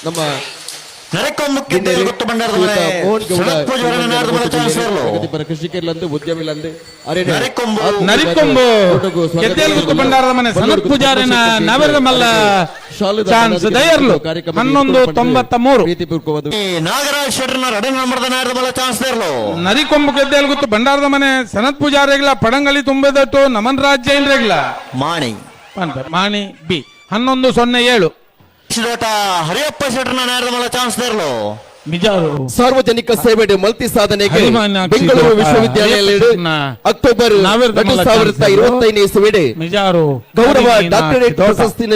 ನಮ್ಮ ನರಕೊಂಬಕ್ಕೆ ಗೊತ್ತು ಬಂಡಾರದ ಮನೆ ಪ್ರಗತಿಪರ ಕೃಷಿಕರಿಲ್ಲಂದು ಉದ್ಯಮಿಲ್ಲಂದು ನರಿಕೊಂಬು ಗೆದ್ದೇಲು ಗುತ್ತು ಬಂಡಾರದ ಮನೆ ಸನತ್ ಪೂಜಾರಿನ ನವರದ ಮಲ್ಲ ಚಾನ್ಸ್ ದಯರ್ಲು 1193 ನಾಗರಾಜ್ ಶೆಟ್ಟರ್ನ ರಡೆ ನಂಬರ್ದ ನಾರದ ಮಲ್ಲ ಚಾನ್ಸ್ ದೇರ್ಲು ನರಿಕೊಂಬು ಗೆದ್ದೇಲು ಗುತ್ತು ಬಂಡಾರದ ಮನೆ ಸನತ್ ಪೂಜಾರಿಗಳ ಪಡಂಗಳಿ ತುಂಬದಟ್ಟು ನಮನ್ ರಾಜ್ಯ ಇಲ್ರೆಗ್ಲ ಮಾಣಿ ಬಿ 1107 ಹರಿಯಪ್ಪ ಶೆಟ್ಟರ್ನ ನಾರದ ಮಲ್ಲ ಚಾನ್ಸ್ ದೇರ್ಲು ಮಿಜಾರು ಸಾರ್ವಜನಿಕ ಸೇವೆ ಮಲ್ತಿ ಸಾಧನೆಗೆ ಬೆಂಗಳೂರು ವಿಶ್ವವಿದ್ಯಾಲಯ ಅಕ್ಟೋಬರ್ 2025 ಇಸವಿಡೆ ಮಿಜಾರು ಗೌರವ ಡಾಕ್ಟರೇಟ್ ಪ್ರಶಸ್ತಿ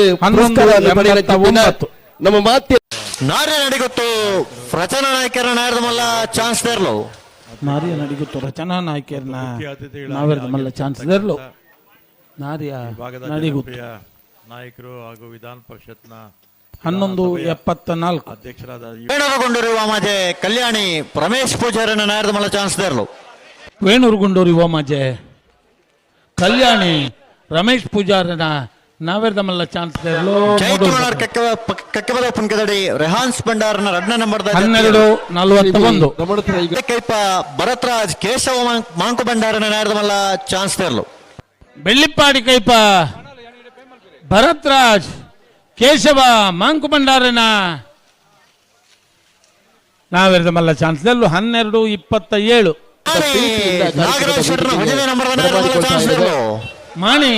ನಮ್ಮ ಮಾತೆ ನಾರ್ಯ ನಡಿಗೊತ್ತು ರಚನಾ ನಾಯಕರ ನಾರದ ಮಲ್ಲ ಚಾನ್ಸ್ ದೇರ್ಲು ನಾರ್ಯ ನಡಿಗೊತ್ತು ರಚನಾ ನಾಯಕರನ ನಾರದ ಮಲ್ಲ ಚಾನ್ಸ್ ದೇರ್ಲು ನಾರ್ಯ ನಡಿಗೊತ್ತು ನಾಯಕರು ಹಾಗೂ ವಿಧಾನ ಪರಿಷತ್ನ 1174 ಅಧ್ಯಕ್ಷರಾದ ವೇಣೂರುಗೊಂಡೂರು ಮಾಜೆ ಕಲ್ಯಾಣಿ ರಮೇಶ್ ಪೂಜಾರನ ನಾರದ ಮಲ್ಲ ಚಾನ್ಸ್ ದೇರ್ಲು ವೇಣೂರುಗೊಂಡೂರು ಮಾಜೆ ಕಲ್ಯಾಣಿ ರಮೇಶ್ ಪೂಜಾರನ ನಾವೆರ್ದ ಮಲ್ಲ chance ದೇರ್ಲು ಕಕ್ಕಬದ ಪುಂಕದಡಿ ರೆಹಾನ್ಸ್ ಬಂಡಾರನ ರಡ್ನ number 1241 ಕೈಪ Bharatraj Keshava Monk ಬಂಡಾರನ Narada ಮಲ್ಲ ಚಾನ್ಸ್ ದೇರ್ಲು ಬೆಳ್ಳಿಪ್ಪಾಡಿ ಕೈಪ ಭರತ್ರಾಜ್ ಕೇಶವ ಮಾಂಕು ಭಂಡಾರನ ನಾವೆರ್ದ ಮಲ್ಲ chance ದೇರ್ಲು 1227 Mani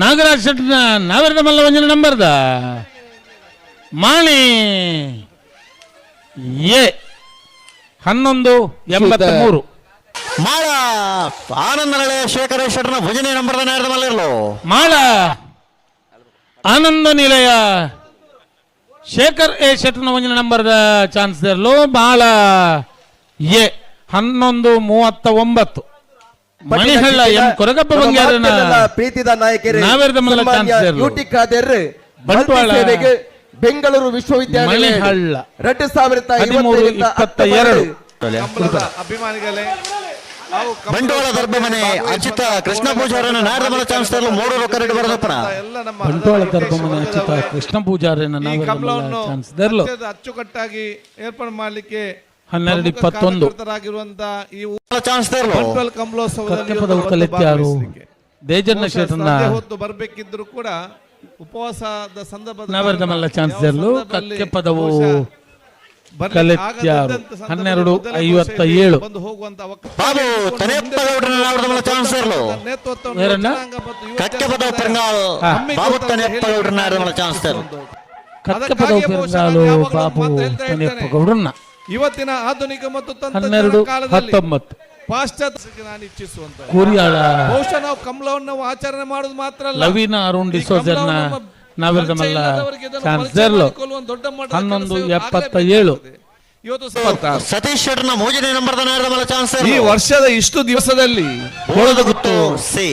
Nagaraj ಶೆಟ್ನ ನಾವೆರ್ದ Mallya ವಂಜನ ನಂಬರ್ದ Mani A 1183 ಮಾಳ Ananda ನಿಲಯ ಶೇಖರ ಶೆಟ್ಟರ್ನ ಭಜನೆ ನಂಬರ್ದ ನಾರದ ಮಲ್ಲ ಇರ್ಲು ಮಾಳ ಆನಂದ ನಿಲಯ ಶೇಖರ್ ಎ ಶೆಟ್ಟರ್ನ ವಂಜನ ನಂಬರ್ದ ಚಾನ್ಸ್ ದೇರ್ಲು ಮಾಳ ಎ 1139 ಮಣಿಹಳ್ಳ ಎಂ ಕೊರಗಪ್ಪ ಬಂಗಾರನ ಪ್ರೀತಿದ ನಾಯಕರೇ ನಾವೆರ್ದ ಮಲ್ಲ ಚಾನ್ಸ್ ದೇರ್ಲು ಯುಟಿ ಖಾದರ್ ಬಂಟ್ವಾಳ ಬೆಂಗಳೂರು ವಿಶ್ವವಿದ್ಯಾಲಯ ಮಣಿಹಳ್ಳ 2022 ಅಭಿಮಾನಿಗಳೇ ಬಂಟ್ವಾಳ ದರ್ಬಮನೆ ಅಚ್ಯುತ ಕೃಷ್ಣ ಪೂಜಾರನ ನಾರದ ಮಲ್ಲ ಚಾನ್ಸ್ ದೇರ್ಲು ಮೂರು ಕರೆಕ್ಟ್ ಬರದಪ್ಪನ ಬಂಟ್ವಾಳ ದರ್ಬಮನೆ ಅಚ್ಯುತ ಕೃಷ್ಣ ಪೂಜಾರನ ನಾವೆರ್ದ ಮಲ್ಲ ಚಾನ್ಸ್ ದೇರ್ಲು ಅಚ್ಚುಕಟ್ಟಾಗಿ ಏರ್ಪಾಡು ಮಾಡಲಿಕ್ಕೆ 1221 ಈ ಚಾನ್ಸ್ ದೇರ್ಲು ಬಂಟ್ವಾಳ ಕಮಲೋತ್ಸವದಲ್ಲಿ ದೇಜನ್ನ ಶೆಟ್ಟರ್ನ ಹೊತ್ತು ಬರಬೇಕಿದ್ರು ಕೂಡ ಉಪವಾಸದ ಸಂದರ್ಭದಲ್ಲಿ ನಾವೆರ್ದ ಮಲ್ಲ ಚಾನ್ಸ್ ದೇರ್ಲು ಕಕ್ಕೆ ಪದವು ಕಲೆತ್ಯಾರು 1257 ಬಂದು ಹೋಗುವಂತ ಬಾಬು ತನೆಪ್ಪ ಗೌಡನ ನಾರದ ಮಲ್ಲ ಚಾನ್ಸ್ ದೇರ್ಲು ಕಕ್ಕೆ ಪದ ಪೆರಂಗಾಲ್ ಬಾಬು ತನೆಪ್ಪ ಗೌಡನ ನಾರದ ಮಲ್ಲ ಚಾನ್ಸ್ ದೇರ್ಲು ಕಕ್ಕೆ ಪದವು ಪೆರಂಗಾಲು ಬಾಬು ತನೆಪ್ಪ ಗೌಡನ್ನ ಇವತ್ತಿನ ಆಧುನಿಕ ಮತ್ತು 1219 ಪಾಶ್ಚಾತ್ಯ ನಾನು ಇಚ್ಛಿಸುವಂತ ಕೂರಿಯಾಳ ಬಹುಶಃ ನಾವು ಕಮಲವನ್ನು ಆಚರಣೆ ಮಾಡೋದು ಮಾತ್ರ ಅಲ್ಲ, ಲವೀನ ಅರುಣ್ ಡಿಸೋಜರ್ನ ನಾವೆರ್ದ ಮಲ್ಲ ಚಾನ್ಸ್ ದೇರ್ಲು 1177 ಇವತ್ತು ಸತೀಶ್ ಶೆಟ್ಟರ್ನ ಮೋಜನೆ ನಂಬರ್ದ ನಾರದ ಮಲ್ಲ ಚಾನ್ಸ್ ಈ ವರ್ಷದ ಇಷ್ಟು ದಿವಸದಲ್ಲಿ ಗೊತ್ತು ಸಿ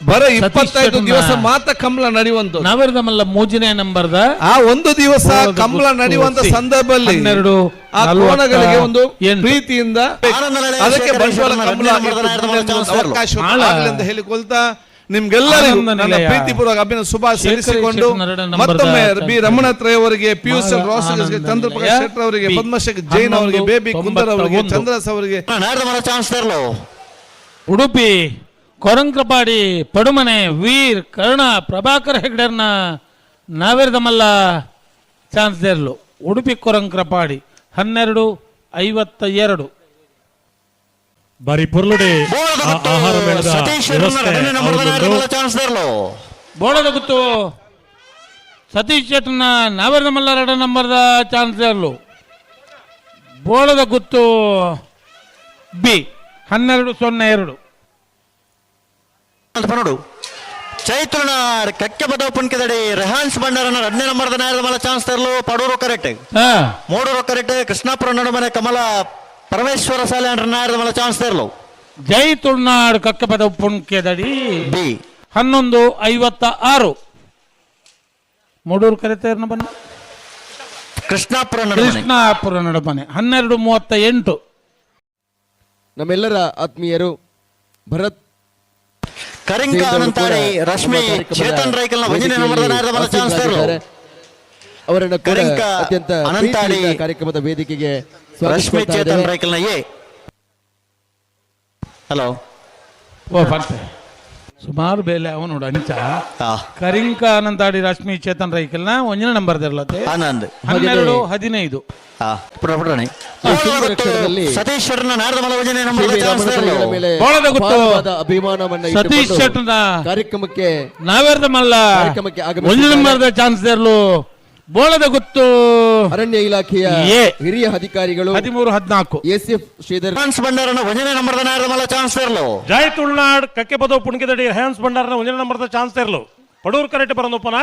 ಬರ 25 ದಿವಸ ಮಾತ್ರ ಕಮಲ ನಡೆಯುವಂತ ನಾವೆರ್ದ ಮಲ್ಲ ಮೋಜನೆ ನಂಬರ್ದ ಆ ಒಂದು ದಿವಸ ಕಮಲ ನಡೆಯುವಂತ ಸಂದರ್ಭದಲ್ಲಿ 12 ಆ ಕೋಣಗಳಿಗೆ ಒಂದು ಪ್ರೀತಿಯಿಂದ ಅದಕ್ಕೆ ಬಂಟ್ವಾಳ ಕಮಲ ಅವಕಾಶ ಆಗಲಿ ಅಂತ ಹೇಳಿಕೊಳ್ತಾ ನಿಮ್ಗೆಲ್ಲರಿಗೂ ನನ್ನ ಪ್ರೀತಿಪೂರ್ವಕ ಅಭಿನಂದನೆ ಶುಭ ಸಲ್ಲಿಸಿಕೊಂಡು ಮತ್ತೊಮ್ಮೆ ಬಿ ರಮಣತ್ರಯ ಅವರಿಗೆ ಪಿಯೂಷ್ ರೋಷನ್ಗೆ ಚಂದ್ರಪ್ರಕಾಶ್ ಶೆಟ್ಟರ್ ಅವರಿಗೆ ಪದ್ಮಶೇಖರ್ ಜೈನ್ ಅವರಿಗೆ ಬೇಬಿ ಕುಂದರ್ ಅವರಿಗೆ ಚಂದ್ರಸ್ ಅವರಿಗೆ ನಾರದ ಮಲ್ಲ ಚಾನ್ಸ್ ದೇರ್ಲು ಉಡುಪಿ ಕೊರಂಕ್ರಪಾಡಿ ಪಡುಮನೆ ವೀರ್ ಕರ್ಣ ಪ್ರಭಾಕರ್ ಹೆಗ್ಡರ್ನ ನಾವೆರ್ದ ಮಲ್ಲ ಚಾನ್ಸ್ ದೇರ್ಲು ಉಡುಪಿ ಕೊರಂಕ್ರಪಾಡಿ 1252 ಬಾರಿ ಪೊರ್ಲುಡೆ ಆಹಾರ ಮೇಳದ ಚಾನ್ಸ್ ದೇರ್ಲು ಬೋಳದ ಗುತ್ತು ಸತೀಶ್ ಶೆಟ್ಟರ್ನ ನಾವೆರ್ದ ಮಲ್ಲ 2 ನಂಬರ್ದ ಚಾನ್ಸ್ ದೇರ್ಲು ಬೋಳದ ಗುತ್ತು ಬಿ 1202 ನೋಡು ಚೈತ್ರನ ಕಕ್ಕೆ ಪದ ಪುಣ್ಕದಡಿ ರೆಹಾನ್ಸ್ ಬಂಡಾರನ 2 ನಂಬರ್ದ ನಾರದ ಮಲ್ಲ chance ದೇರ್ಲು Padur correct Moodur correct Krishnapura Nadumane ಕಮಲ ಪರಮೇಶ್ವರ ಶಾಲೆ ನಾರದ ಮಲ್ಲ ಚಾನ್ಸ್ ದೇರ್ಲು ಜೈ ತುಳುನಾಡು ಕಕ್ಕೆ ಪದ ಪುಣ್ಕೆದಡಿ ಬಿ 1156 ಮೂಡೂರು ಕರೆತೇರ್ನ ಬನ್ನ ಕೃಷ್ಣಾಪುರ ನಡುಮನೆ 1238 ನಮ್ಮೆಲ್ಲರ ಆತ್ಮೀಯರು ಭರತ್ ಕರಿಂಗ ಅನಂತಾರಿ ರಶ್ಮಿ ಚೇತನ್ ರೈಕಲ್ನ ಭಜನೆ ನಂಬರ್ದ ನಾರದ ಮಲ್ಲ ಚಾನ್ಸ್ ದೇರ್ಲು ಅವರನ್ನು ಕೂಡ ಕರಿಂಕ ಅತ್ಯಂತ ಅನಂತಾಡಿ ಪ್ರೀತಿಯಿಂದ ಕಾರ್ಯಕ್ರಮದ ವೇದಿಕೆಗೆ ರಶ್ಮಿ ಸ್ವಾಗತಿಸ್ತಾ ಚೇತನ್ ಇದ್ದೇವೆ. ರೈಕಲ್ನ ಎ. ಹಲೋ ಓ ಬಂತೆ ಸುಮಾರು ಬೇಲೆ ಅವನು ನೋಡು ಅಂಚ ಹಾ ಕರಿಂಕ ಅನಂತಾಡಿ ರಶ್ಮಿ ಚೇತನ್ ರೈಕಲ್ನ ಒಂಜನೇ ನಂಬರ್ ಇರಲತ್ತೆ ಆನಂದ್ 12 15 ಹಾ ಪುಟಪುಟಣಿ ಈ ಸಿಂಧು ರಕ್ಷಣದಲ್ಲಿ ಸತೀಶ್ ಶೆಟ್ಟರ್ನ ನಾರದ ಮಲ ಯೋಜನೆ ಶ್ರೀ ನಂಬರ್ ರಾಮನಗರಗಳ ಮೇಲೆ ಬೋಳದ ಗುತ್ತು. ಅಪಾರವಾದ ಅಭಿಮಾನವನ್ನ ಸತೀಶ್ ಇಟ್ಟುಕೊಂಡು ಶೆಟ್ಟರ್ನ ಕಾರ್ಯಕ್ರಮಕ್ಕೆ ನಾವೇರ್ದ ಮಲ್ಲ ಕಾರ್ಯಕ್ರಮಕ್ಕೆ ಒಂಜನೇ ಆಗಮಿಸಿದ್ದಾರೆ. ನಂಬರ್ದ ಚಾನ್ಸ್ ಇರಲು ಬೋಳದ ಗುತ್ತು ಅರಣ್ಯ ಇಲಾಖೆಯ ಎ. ಹಿರಿಯ ಅಧಿಕಾರಿಗಳು 13 14 ಎಸಿಎಫ್ ಶ್ರೀಧರ್ ರೆಹಾನ್ಸ್ ಭಂಡಾರನ ಒಂದನೇ ನಂಬರ್ದ ನಾರದ ಮಲ ಚಾನ್ಸ್ ಇರಲು ಜೈ ತುಳುನಾಡ್ ಕಕ್ಕೆ ಪದವು ಪುಣ್ಕಿದಡಿ ರೆಹಾನ್ಸ್ ಭಂಡಾರನ ಒಂದನೇ ನಂಬರ್ದ ಚಾನ್ಸ್ ತೆರಲು ಪಡೂರು ಕರೆಕ್ಟ್ ಬರಂದಪ್ಪನ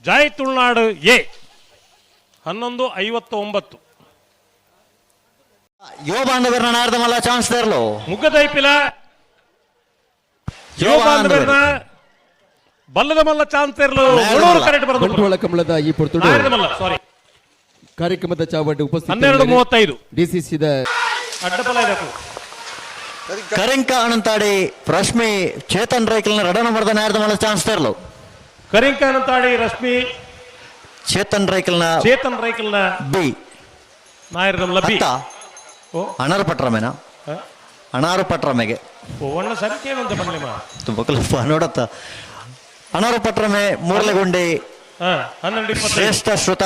ಜೈ ತುಳುನಾಡ್ ಎ 11:59 ಯುವ ಬಾಂಧವರನ ನಾರದ ಮಲ ಚಾನ್ಸ್ ಇರಲು ಮುಗ್ಗದೈಪಿಲ ಯುವ ಬಾಂಧವರನ ಬಲ್ಲದ ಮಲ್ಲ ಚಾನ್ಸ್ ತೆರಲು ಪಡೂರು ಕರೆಕ್ಟ್ ಬರಂದಪ್ಪನ ಬಂಟ್ವಾಳ ಕಮಲದ ಈ ಪುರ್ತುಡು ನಾರದ ಮಲ್ಲ ಸಾರಿ ಕಾರ್ಯಕ್ರಮದ ಚಾವಟಿ ಉಪಸ್ಥಿತ 12:35 ಡಿಸಿಸಿದ ಅಡ್ಡಬಲ ಇದಕ್ಕೂ ಕರಿಂಕ ಅನಂತಾಡಿ ರಶ್ಮಿ ಚೇತನ್ ರೈಕಲ್ನ ರಡ ನಂಬರ್ದ ನಾರದ ಮಲ ಚಾನ್ಸ್ ಇರಲು ಕರಿಂಕ ಅನಂತಾಡಿ ರಶ್ಮಿ ಚೇತನ್ ರೈಕಲ್ನ ಚೇತನ್ ರೈಕಲ್ನ ಬಿ ನಾಯರದ ಮಲ್ಲ ಬಿ ಹತ್ತ ಓ ಅಣಾರು ಪಟ್ರಮೆನ ಅಣಾರು ಪಟ್ರಮೆಗೆ ಒಣ್ಣ ಸಂಖ್ಯೆ ಏನಂತ ಬನ್ನಿ ಮಾ ತುಂಬ ಕಲ್ಪ ನೋಡತ್ತ ಅಣಾರು ಪಟ್ರಮೆ ಮೂರಲೆಗುಂಡಿ 12:25 ಶ್ರೇಷ್ಠ ಶ್ರುತ